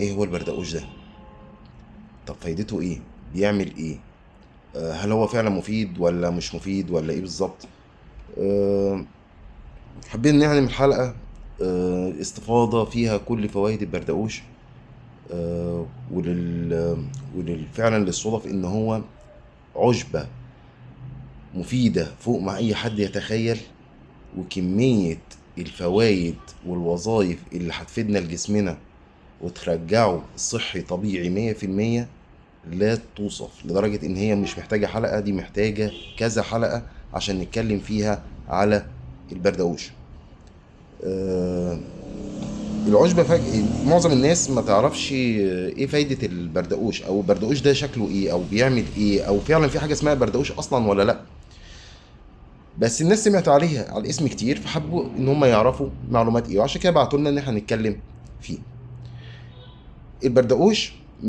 ايه هو البردقوش ده؟ طب فايدته ايه؟ بيعمل ايه؟ هل هو فعلا مفيد ولا مش مفيد ولا ايه بالظبط؟ آه، حابين نعمل حلقة استفاضة فيها كل فوائد البردقوش. آه، فعلا للصدف ان هو عشبة مفيدة فوق ما اي حد يتخيل، وكمية الفوائد والوظائف اللي هتفيدنا لجسمنا وترجعه صحي طبيعي 100%، لا توصف. لدرجة ان هي مش محتاجة حلقة، دي محتاجة كذا حلقة عشان نتكلم فيها على البردقوش. آه، العشبة معظم الناس ما تعرفش ايه فايدة البردقوش، او البردقوش ده شكله ايه، او بيعمل ايه، او فعلا في حاجة اسمها بردقوش اصلا ولا لا. بس الناس سمعت عليها على الاسم كتير، فحبوا ان هم يعرفوا معلومات ايه، وعشان كده بعتوا لنا ان احنا نتكلم فيه. البردقوش